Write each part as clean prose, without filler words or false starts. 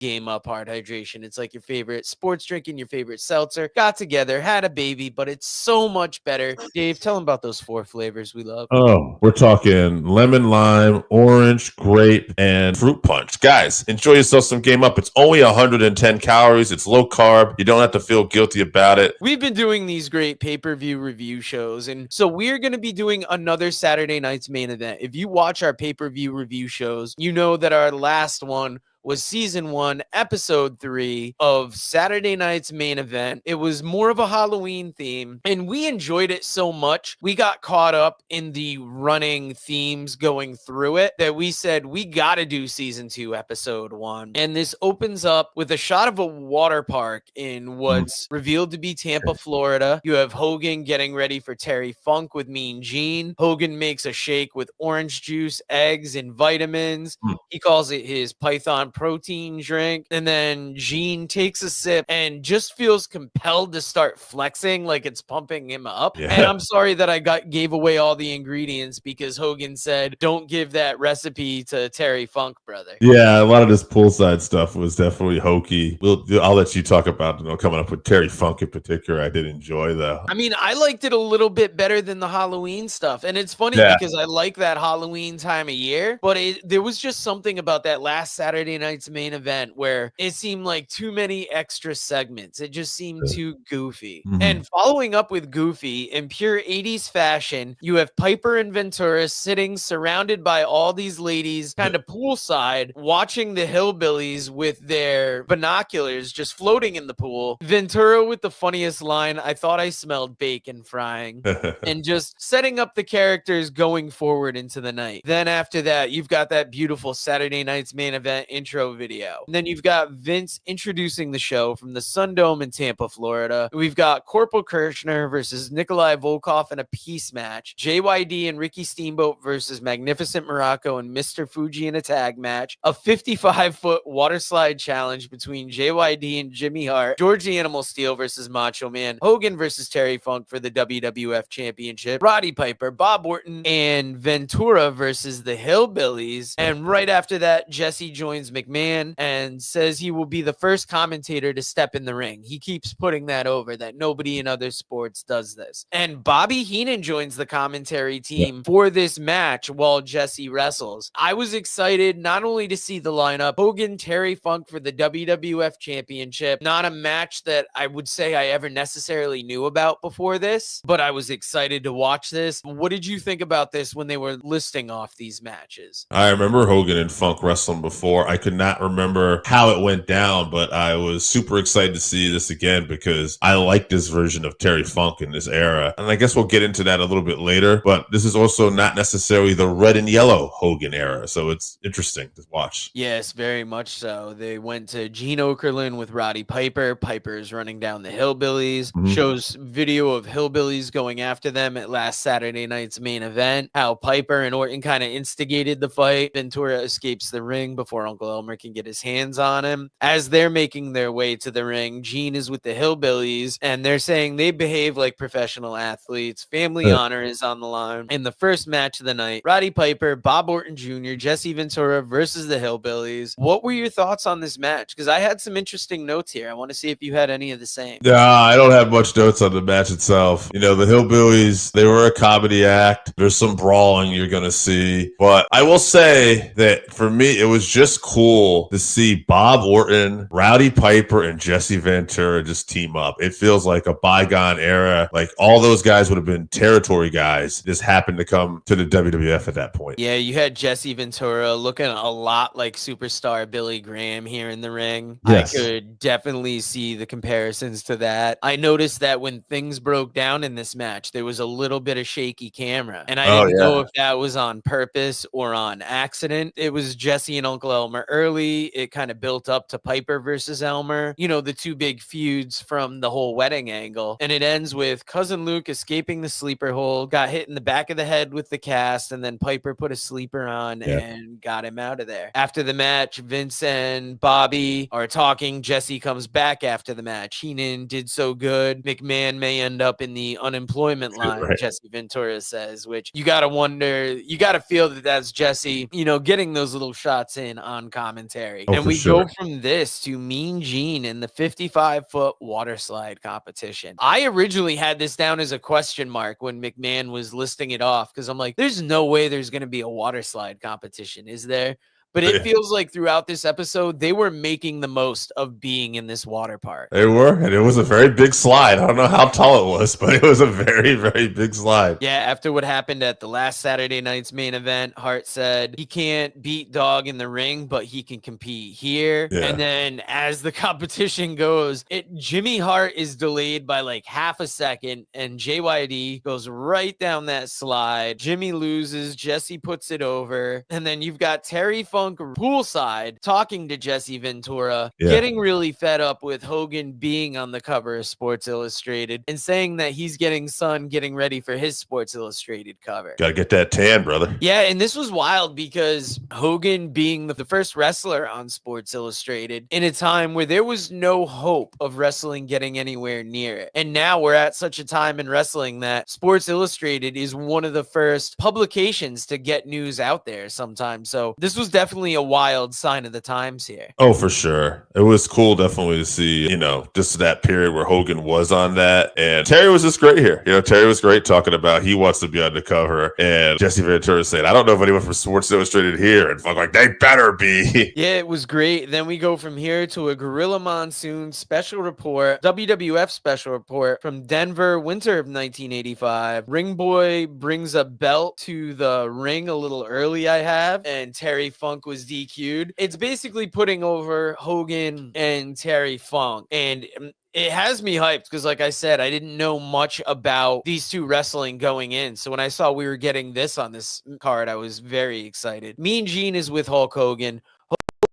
Game Up Hard Hydration. It's like your favorite sports drink and your favorite seltzer got together, had a baby, but it's so much better. Dave, tell them about those 4 flavors we love. Oh, we're talking lemon, lime, orange, grape, and fruit punch. Guys, enjoy yourself some Game Up. It's only 110 calories. It's low carb. You don't have to feel guilty about it. We've been doing these great pay-per-view review shows, and so we're going to be doing another Saturday night's main event. If you watch our pay-per-view review shows, you know that our last one was season 1, episode 3 of Saturday night's main event. It was more of a Halloween theme, and we enjoyed it so much. We got caught up in the running themes going through it that we said we got to do season 2, episode 1. And this opens up with a shot of a water park in what's revealed to be Tampa, Florida. You have Hogan getting ready for Terry Funk with Mean Gene. Hogan makes a shake with orange juice, eggs, and vitamins. He calls it his Python protein drink, and then Gene takes a sip and just feels compelled to start flexing like it's pumping him up. Yeah. And I'm sorry that I gave away all the ingredients because Hogan said don't give that recipe to Terry Funk, brother. Yeah, a lot of this poolside stuff was definitely hokey. I'll let you talk about coming up with Terry Funk in particular. I did enjoy though. I mean, I liked it a little bit better than the Halloween stuff, and it's funny because I like that Halloween time of year, but there was just something about that last Saturday night's main event where it seemed like too many extra segments. It just seemed too goofy. And following up with goofy, in pure 80s fashion, you have Piper and Ventura sitting surrounded by all these ladies kind of poolside watching the hillbillies with their binoculars just floating in the pool. Ventura with the funniest line, I thought I smelled bacon frying, and just setting up the characters going forward into the night. Then after that, you've got that beautiful Saturday night's main event intro video. And then you've got Vince introducing the show from the Sundome in Tampa, Florida. We've got Corporal Kirchner versus Nikolai Volkov in a peace match. JYD and Ricky Steamboat versus Magnificent Morocco and Mr. Fuji in a tag match. A 55-foot water slide challenge between JYD and Jimmy Hart. George the Animal Steel versus Macho Man. Hogan versus Terry Funk for the WWF Championship. Roddy Piper, Bob Orton, and Ventura versus the Hillbillies. And right after that, Jesse joins McMahon and says he will be the first commentator to step in the ring. He keeps putting that over that nobody in other sports does this. And Bobby Heenan joins the commentary team for this match while Jesse wrestles. I was excited not only to see the lineup, Hogan, Terry Funk for the WWF Championship, not a match that I would say I ever necessarily knew about before this, but I was excited to watch this. What did you think about this when they were listing off these matches? I remember Hogan and Funk wrestling before. I could not remember how it went down, but I was super excited to see this again because I like this version of Terry Funk in this era. And I guess we'll get into that a little bit later, but this is also not necessarily the red and yellow Hogan era. So it's interesting to watch. Yes, very much so. They went to Gene Okerlund with Roddy Piper. Piper's running down the Hillbillies. Shows video of Hillbillies going after them at last Saturday night's main event. How Piper and Orton kind of instigated the fight. Ventura escapes the ring before Uncle Elmer can get his hands on him. As they're making their way to the ring, Gene is with the Hillbillies, and they're saying they behave like professional athletes. Family honor is on the line. In the first match of the night, Roddy Piper, Bob Orton Jr., Jesse Ventura versus the Hillbillies. What were your thoughts on this match? Because I had some interesting notes here. I want to see if you had any of the same. Nah, I don't have much notes on the match itself. You know, the Hillbillies, they were a comedy act. There's some brawling you're going to see. But I will say that for me, it was just cool to see Bob Orton, Rowdy Piper, and Jesse Ventura just team up. It feels like a bygone era. Like all those guys would have been territory guys. Just happened to come to the WWF at that point. Yeah, you had Jesse Ventura looking a lot like superstar Billy Graham here in the ring. Yes. I could definitely see the comparisons to that. I noticed that when things broke down in this match, there was a little bit of shaky camera. And I didn't know if that was on purpose or on accident. It was Jesse and Uncle Elmer early. It kind of built up to Piper versus Elmer. You know, the two big feuds from the whole wedding angle. And it ends with Cousin Luke escaping the sleeper hold, got hit in the back of the head with the cast, and then Piper put a sleeper on and got him out of there. After the match, Vince and Bobby are talking. Jesse comes back after the match. Heenan did so good. McMahon may end up in the unemployment line, Jesse Ventura says, which you got to wonder, you got to feel that that's Jesse, you know, getting those little shots in on commentary. Oh, and for we sure. go from this to Mean Gene in the 55-foot water slide competition. I originally had this down as a question mark when McMahon was listing it off because I'm like, there's no way there's going to be a water slide competition, is there? But it feels like throughout this episode, they were making the most of being in this water park. They were, and it was a very big slide. I don't know how tall it was, but it was a very, very big slide. Yeah, after what happened at the last Saturday night's main event, Hart said he can't beat Dog in the ring, but he can compete here. Yeah. And then as the competition goes, Jimmy Hart is delayed by like half a second, and JYD goes right down that slide. Jimmy loses, Jesse puts it over, and then you've got Terry Funk poolside talking to Jesse Ventura, getting really fed up with Hogan being on the cover of Sports Illustrated and saying that he's getting ready for his Sports Illustrated cover. Gotta get that tan, brother. Yeah, and this was wild because Hogan being the first wrestler on Sports Illustrated in a time where there was no hope of wrestling getting anywhere near it. And now we're at such a time in wrestling that Sports Illustrated is one of the first publications to get news out there sometimes. So this was definitely a wild sign of the times here. Oh, for sure. It was cool definitely to see, just that period where Hogan was on that. And Terry was just great here. Terry was great talking about he wants to be on the cover. And Jesse Ventura said, I don't know if anyone from Sports Illustrated here. And Funk like, they better be. Yeah, it was great. Then we go from here to a Gorilla Monsoon special report, WWF special report from Denver, winter of 1985. Ring Boy brings a belt to the ring a little early, I have, and Terry Funk was DQ'd. It's basically putting over Hogan and Terry Funk. And it has me hyped because, like I said, I didn't know much about these two wrestling going in. So when I saw we were getting this on this card, I was very excited. Mean Gene is with Hulk Hogan.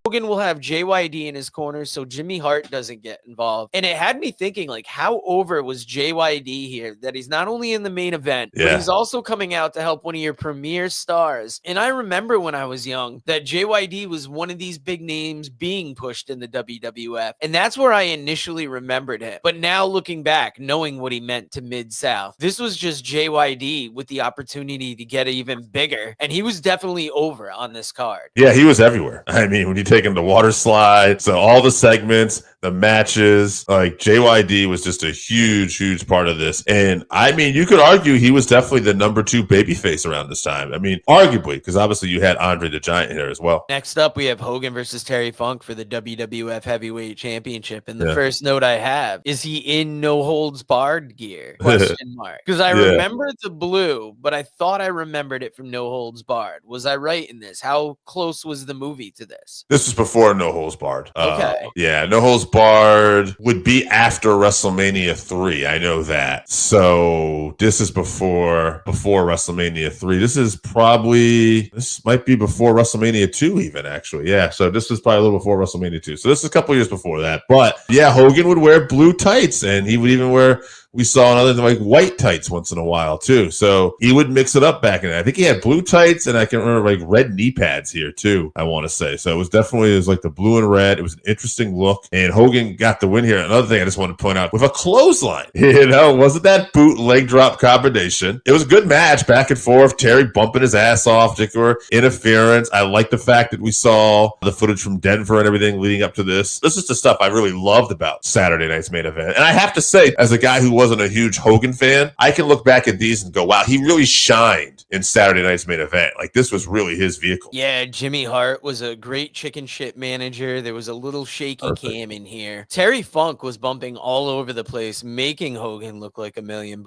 Hogan will have JYD in his corner so Jimmy Hart doesn't get involved. And it had me thinking, like, how over was JYD here that he's not only in the main event, but he's also coming out to help one of your premier stars. And I remember when I was young that JYD was one of these big names being pushed in the WWF. And that's where I initially remembered him. But now looking back, knowing what he meant to Mid-South, this was just JYD with the opportunity to get even bigger. And he was definitely over on this card. Yeah, he was everywhere. I mean, when you take him to water slide, so all the segments, the matches, like JYD was just a huge part of this. And I mean, you could argue he was definitely the number 2 babyface around this time. I mean, arguably, because obviously you had Andre the Giant here as well. Next up, we have Hogan versus Terry Funk for the WWF Heavyweight Championship. And the first note I have, is he in no holds barred gear? Question mark. Because I remember the blue, but I thought I remembered it from No Holds Barred. Was I right in this? How close was the movie to this? This was before No Holds Barred. Okay. No Holds Barred would be after WrestleMania 3. I know that. So this is before WrestleMania 3. This might be before WrestleMania 2 even, actually. Yeah, so this is probably a little before WrestleMania 2. So this is a couple years before that. But yeah, Hogan would wear blue tights, and he would even wear, we saw another like white tights once in a while too. So he would mix it up back in there. I think he had blue tights, and I can remember like red knee pads here too, I want to say. So it was like the blue and red. It was an interesting look, and Hogan got the win here. Another thing I just want to point out, with a clothesline, wasn't that boot leg drop combination? It was a good match, back and forth. Terry bumping his ass off, particular interference. I like the fact that we saw the footage from Denver and everything leading up to this. This is the stuff I really loved about Saturday night's main event. And I have to say, as a guy who wasn't a huge Hogan fan, I can look back at these and go, wow, he really shined in Saturday night's main event. Like, this was really his vehicle. Yeah, Jimmy Hart was a great chicken shit manager. There was a little shaky cam in here. Terry Funk was bumping all over the place, making Hogan look like $1 million.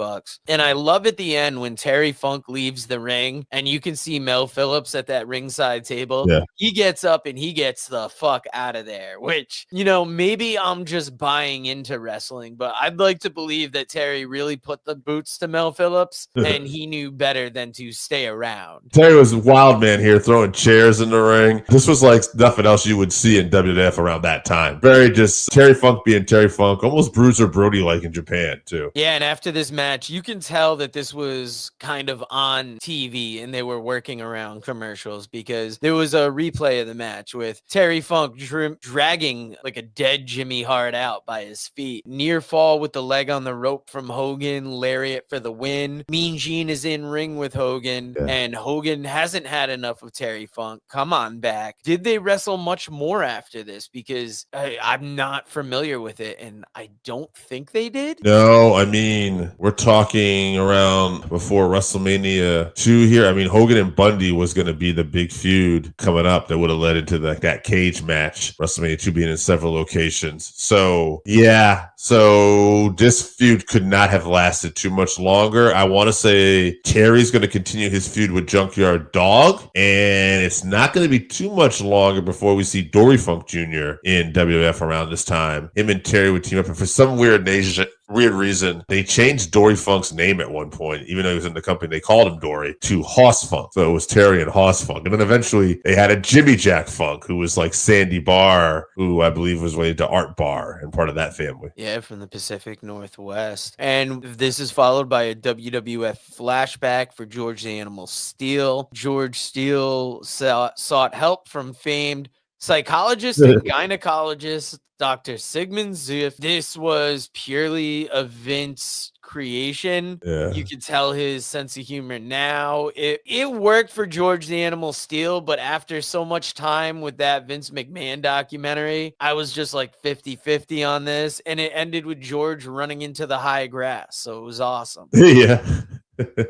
And I love at the end when Terry Funk leaves the ring and you can see Mel Phillips at that ringside table. Yeah. He gets up and he gets the fuck out of there, which, maybe I'm just buying into wrestling, but I'd like to believe that Terry really put the boots to Mel Phillips and he knew better than to stay around. Terry was a wild man here, throwing chairs in the ring. This was like nothing else you would see in WWF around that time. Very just Terry Funk being Terry Funk, almost Bruiser Brody like in Japan too. Yeah, and after this match, you can tell that this was kind of on TV and they were working around commercials, because there was a replay of the match with Terry Funk dragging like a dead Jimmy Hart out by his feet. Near fall with the leg on the rope from Hogan, lariat for the win. Mean Gene is in ring with Hogan. Hogan, Yeah. and Hogan hasn't had enough of Terry Funk. Come on back. Did they wrestle much more after this? Because I'm not familiar with it, and I don't think they did. No, I mean, we're talking around before WrestleMania 2 here. I mean, Hogan and Bundy was going to be the big feud coming up that would have led into that cage match, WrestleMania 2 being in several locations. So, yeah. So this feud could not have lasted too much longer. I want to say Terry's going to continue his feud with Junkyard Dog, and it's not going to be too much longer before we see Dory Funk Jr. in WWF around this time. Him and Terry would team up, and for some weird reason, they changed Dory Funk's name at one point. Even though he was in the company, they called him Dory, to Hoss Funk. So it was Terry and Hoss Funk. And then eventually they had a Jimmy Jack Funk, who was like Sandy Barr, who I believe was related to Art Barr and part of that family. Yeah, from the Pacific Northwest. And this is followed by a WWF flashback for George the Animal Steele. George Steele sought help from famed psychologist and gynecologist Dr. Sigmund Ziff. This was purely a Vince creation. Yeah. You could tell his sense of humor now. It worked for George the Animal Steele, but after so much time with that Vince McMahon documentary, I was just like 50-50 on this, and it ended with George running into the high grass, so it was awesome. Yeah.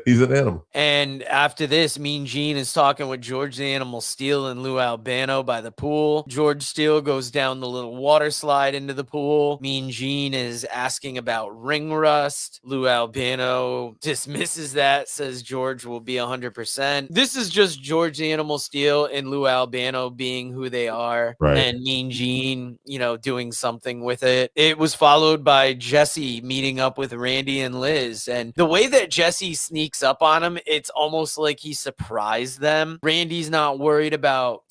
He's an animal. And after this, Mean Gene is talking with George the Animal Steele and Lou Albano by the pool. George Steele goes down the little water slide into the pool. Mean Gene is asking about ring rust. Lou Albano dismisses that, says George will be 100%. This is just George the Animal Steele and Lou Albano being who they are. Right. And Mean Gene, doing something with it. It was followed by Jesse meeting up with Randy and Liz. And the way that Jesse sneaks up on him, it's almost like he surprised them. Randy's not worried about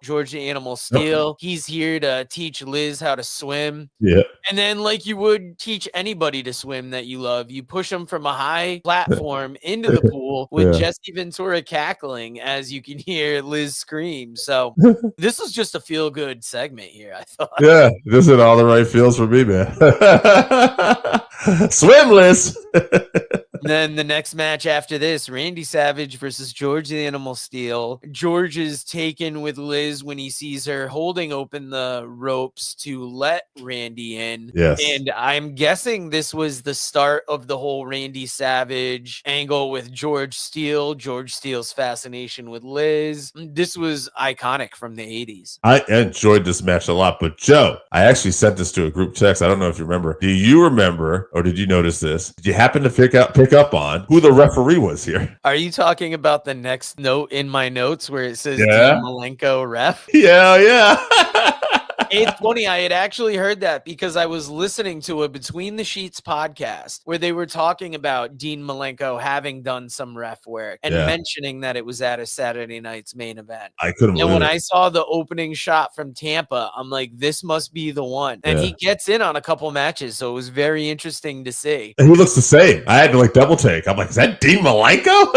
George the Animal Steele. He's here to teach Liz how to swim. Yeah. And then, like you would teach anybody to swim that you love, you push them from a high platform into the pool with Jesse Ventura cackling as you can hear Liz scream. So this was just a feel-good segment here, I thought. Yeah, this is all the right feels for me, man. Swim, Liz. Then the next match after this, Randy Savage versus George the Animal Steele. George is taken with Liz when he sees her holding open the ropes to let Randy in. Yes. And I'm guessing this was the start of the whole Randy Savage angle with George Steele, George Steele's fascination with Liz. This was iconic from the 80s. I enjoyed this match a lot, but Joe, I actually sent this to a group text. I don't know if you remember. Do you remember, or did you notice this? Did you happen to pick up on who the referee was here? Are you talking about the next note in my notes where it says Dean Malenko ref? Yeah. It's funny. I had actually heard that because I was listening to a Between the Sheets podcast where they were talking about Dean Malenko having done some ref work and mentioning that it was at a Saturday night's main event. I couldn't believe it. And when I saw the opening shot from Tampa, I'm like, this must be the one. And he gets in on a couple matches, so it was very interesting to see. And he looks the same. I had to double take. I'm like, is that Dean Malenko?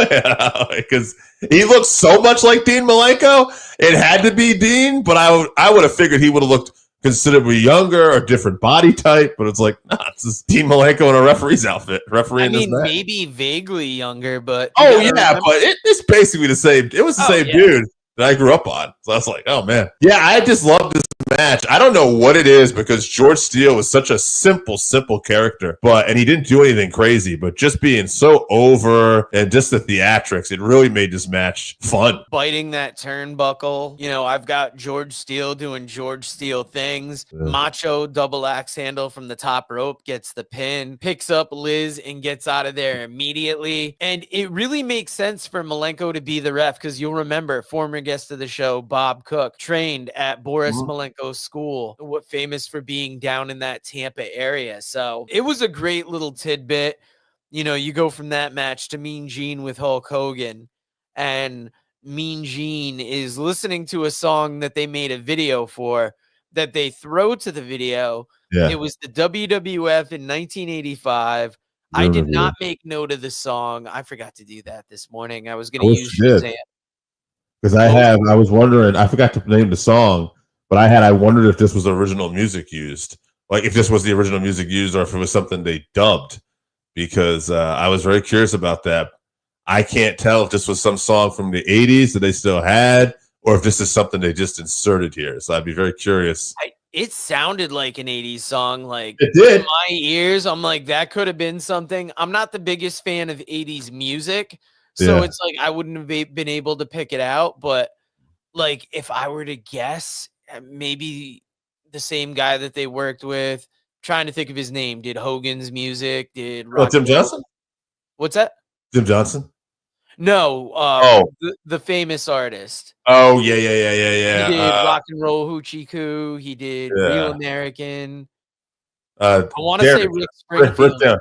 Because he looks so much like Dean Malenko. It had to be Dean, but I would have figured he would have looked considerably younger or different body type. But it's like, nah, it's just Dean Malenko in a referee's outfit. Maybe vaguely younger, but but it's basically the same. It was the same dude that I grew up on. So I was like, oh man, yeah, I just love this match. I don't know what it is because George Steele was such a simple character, and he didn't do anything crazy, but just being so over and just the theatrics, it really made this match fun. Biting that turnbuckle, I've got George Steele doing George Steele things. Macho double axe handle from the top rope, gets the pin, picks up Liz and gets out of there immediately. And it really makes sense for Malenko to be the ref because you'll remember former guest of the show, Bob Cook, trained at Boris Malenko school, famous for being down in that Tampa area. So it was a great little tidbit. You go from that match to Mean Gene with Hulk Hogan, and Mean Gene is listening to a song that they made a video for that they throw to the video. It was the WWF in 1985. I did not make note of the song. I forgot to do that this morning. I was going to use Shazam. Because I was wondering, I forgot to name the song, but I wondered if this was original music used. Like if this was the original music used or if it was something they dubbed. Because I was very curious about that. I can't tell if this was some song from the 80s that they still had, or if this is something they just inserted here. So I'd be very curious. It sounded like an 80s song. Like, it did. In my ears, I'm like, that could have been something. I'm not the biggest fan of 80s music, so it's like I wouldn't have been able to pick it out. But like, if I were to guess, maybe the same guy that they worked with, trying to think of his name, did Hogan's music, did Tim Johnson? What's that? Jim Johnson? No, the famous artist. Oh, yeah. He did Rock and Roll Hoochie Coo. He did Real American. I want to say Rick Springfield.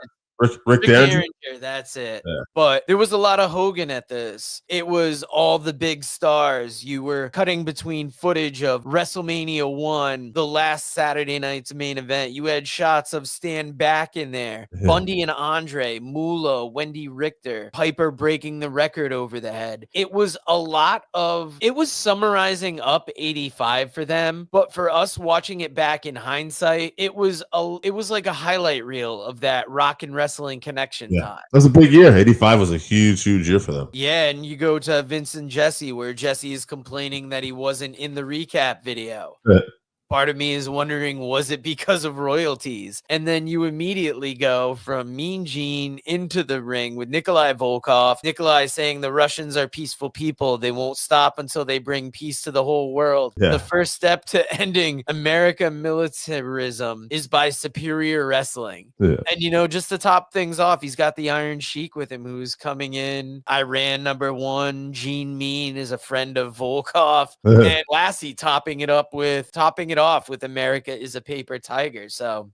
Rick Derringer? That's it. Yeah. But there was a lot of Hogan at this. It was all the big stars. You were cutting between footage of WrestleMania 1, the last Saturday night's main event. You had shots of Stan back in there, Bundy and Andre, Moolah, Wendy Richter, Piper breaking the record over the head. It was summarizing up 85 for them. But for us watching it back in hindsight, it was like a highlight reel of that rock and wrestling connection time. That was a big year. 85 was a huge year for them. Yeah, and you go to Vince and Jesse, where Jesse is complaining that he wasn't in the recap video. Part of me is wondering, was it because of royalties? And then you immediately go from Mean Gene into the ring with Nikolai Volkov. Nikolai saying the Russians are peaceful people. They won't stop until they bring peace to the whole world. Yeah. The first step to ending America militarism is by superior wrestling. Yeah. And, just to top things off, he's got the Iron Sheik with him, who's coming in. Iran #1. Gene Mean is a friend of Volkov. And Lassie topping it off with America is a paper tiger. So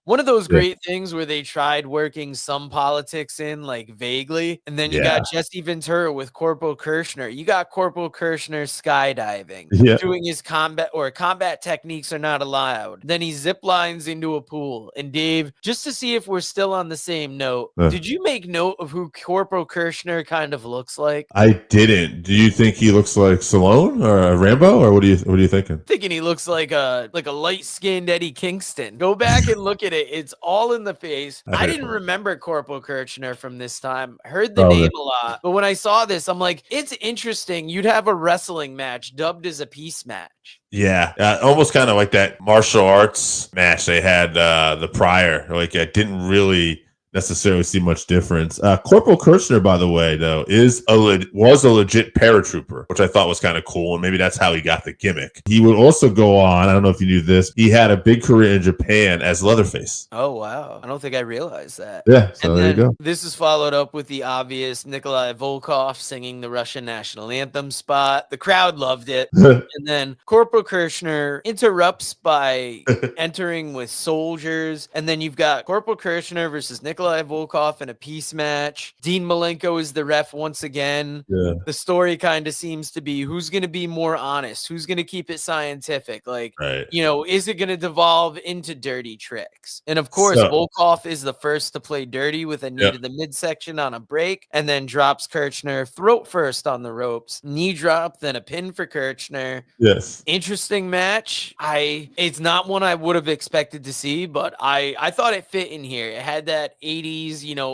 one of those great things where they tried working some politics in, like, vaguely. And then you got Jesse Ventura with Corporal Kirshner. You got Corporal Kirshner skydiving, doing his combat techniques are not allowed. Then he zip lines into a pool. And Dave, just to see if we're still on the same note, did you make note of who Corporal Kirshner kind of looks like? I didn't. Do you think he looks like Stallone or Rambo, or what are you thinking? Thinking he looks like a light-skinned Eddie Kingston. Go back and look at it. It's all in the face. I didn't remember Corporal Kirchner from this time. Heard the name a lot. But when I saw this, I'm like, it's interesting. You'd have a wrestling match dubbed as a peace match. Yeah, almost kind of like that martial arts match they had the prior. Like, I didn't really necessarily see much difference. Corporal Kirchner, by the way, though, was a legit paratrooper, which I thought was kind of cool, and maybe that's how he got the gimmick. He would also go on, I don't know if you knew this, he had a big career in Japan as Leatherface. Oh, wow. I don't think I realized that. Yeah, so there you go. This is followed up with the obvious Nikolai Volkov singing the Russian national anthem spot. The crowd loved it. And then Corporal Kirchner interrupts by entering with soldiers, and then you've got Corporal Kirchner versus Nikolai Volkov in a peace match. Dean Malenko is the ref once again. Yeah. The story kind of seems to be who's going to be more honest, who's going to keep it scientific. Like, is it going to devolve into dirty tricks? And of course, Volkov is the first to play dirty with a knee to the midsection on a break, and then drops Kirchner throat first on the ropes. Knee drop, then a pin for Kirchner. Yes. Interesting match. It's not one I would have expected to see, but I thought it fit in here. It had that 80s,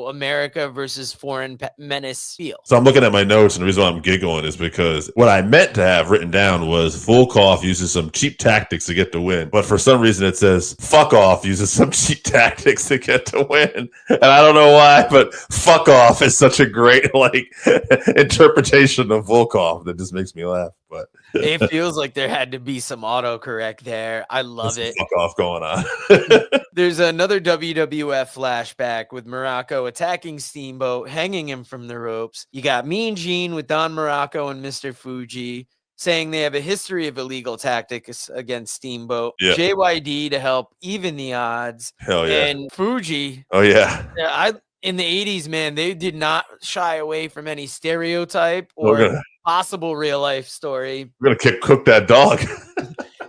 America versus foreign menace feel. So I'm looking at my notes, and the reason why I'm giggling is because what I meant to have written down was Volkov uses some cheap tactics to get the win, but for some reason it says fuck off uses some cheap tactics to get the win, and I don't know why, but fuck off is such a great interpretation of Volkov that just makes me laugh. But it feels like there had to be some autocorrect there. I love it. Fuck off going on. There's another WWF flashback with Morocco attacking Steamboat, hanging him from the ropes. You got Mean Gene with Don Morocco and Mr. Fuji saying they have a history of illegal tactics against Steamboat. Yeah. JYD to help even the odds. Hell yeah. And Fuji. Oh yeah. In the 80s, man, they did not shy away from any stereotype or possible real life story. We're gonna cook that dog.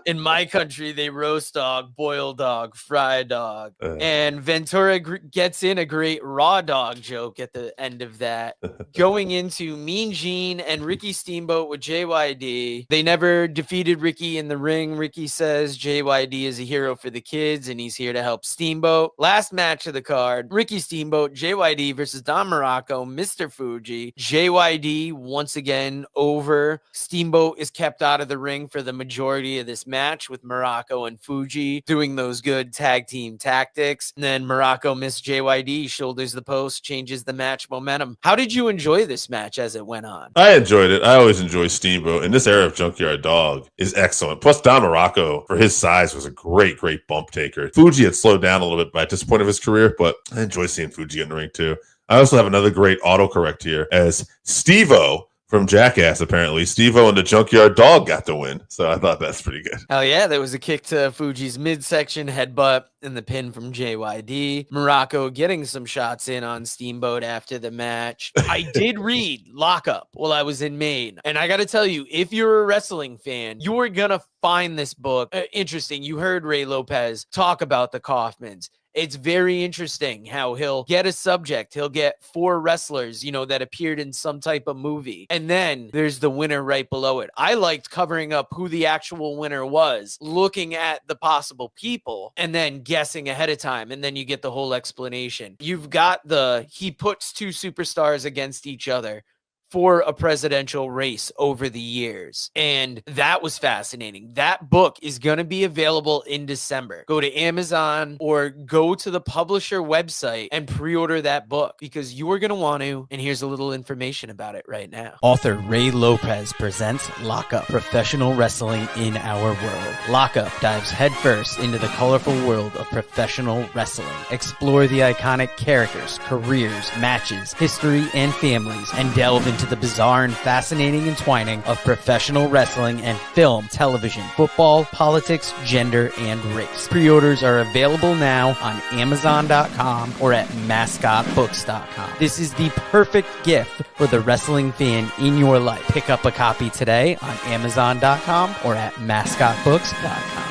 In my country, they roast dog, boil dog, fry dog. And Ventura gets in a great raw dog joke at the end of that. Going into Mean Gene and Ricky Steamboat with JYD. They never defeated Ricky in the ring. Ricky says JYD is a hero for the kids and he's here to help Steamboat. Last match of the card, Ricky Steamboat, JYD versus Don Morocco, Mr. Fuji. JYD once again over. Steamboat is kept out of the ring for the majority of this match with Morocco and Fuji doing those good tag team tactics. And then Morocco missed JYD, shoulders the post, changes the match momentum. How did you enjoy this match as it went on? I enjoyed it. I always enjoy Steamboat. And this era of Junkyard Dog is excellent. Plus, Don Morocco, for his size, was a great bump taker. Fuji had slowed down a little bit by this point of his career, but I enjoy seeing Fuji in the ring too. I also have another great autocorrect here as Steve-O from Jackass, apparently. Steve-O and the Junkyard Dog got the win. So I thought that's pretty good. Hell yeah, there was a kick to Fuji's midsection, headbutt, and the pin from JYD. Morocco getting some shots in on Steamboat after the match. I did read Lockup while I was in Maine. And I got to tell you, if you're a wrestling fan, you are going to find this book interesting. You heard Ray Lopez talk about the Kaufmans. It's very interesting how he'll get a subject. He'll get 4 wrestlers, that appeared in some type of movie. And then there's the winner right below it. I liked covering up who the actual winner was, looking at the possible people, and then guessing ahead of time. And then you get the whole explanation. You've got he puts 2 superstars against each other for a presidential race over the years. And that was fascinating. That book is going to be available in December. Go to Amazon or go to the publisher website and pre-order that book because you are going to want to. And here's a little information about it right now. Author Ray Lopez presents Lockup, Professional Wrestling in Our World. Lockup dives headfirst into the colorful world of professional wrestling. Explore the iconic characters, careers, matches, history, and families, and delve into the bizarre and fascinating entwining of professional wrestling and film, television, football, politics, gender, and race. Pre-orders are available now on Amazon.com or at MascotBooks.com. This is the perfect gift for the wrestling fan in your life. Pick up a copy today on Amazon.com or at MascotBooks.com.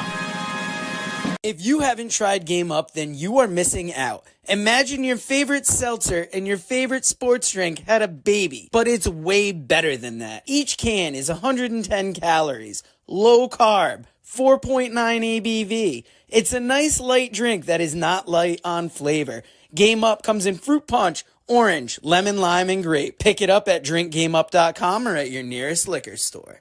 If you haven't tried Game Up, then you are missing out. Imagine your favorite seltzer and your favorite sports drink had a baby, but it's way better than that. Each can is 110 calories, low carb, 4.9 ABV. It's a nice light drink that is not light on flavor. Game Up comes in fruit punch, orange, lemon, lime, and grape. Pick it up at drinkgameup.com or at your nearest liquor store.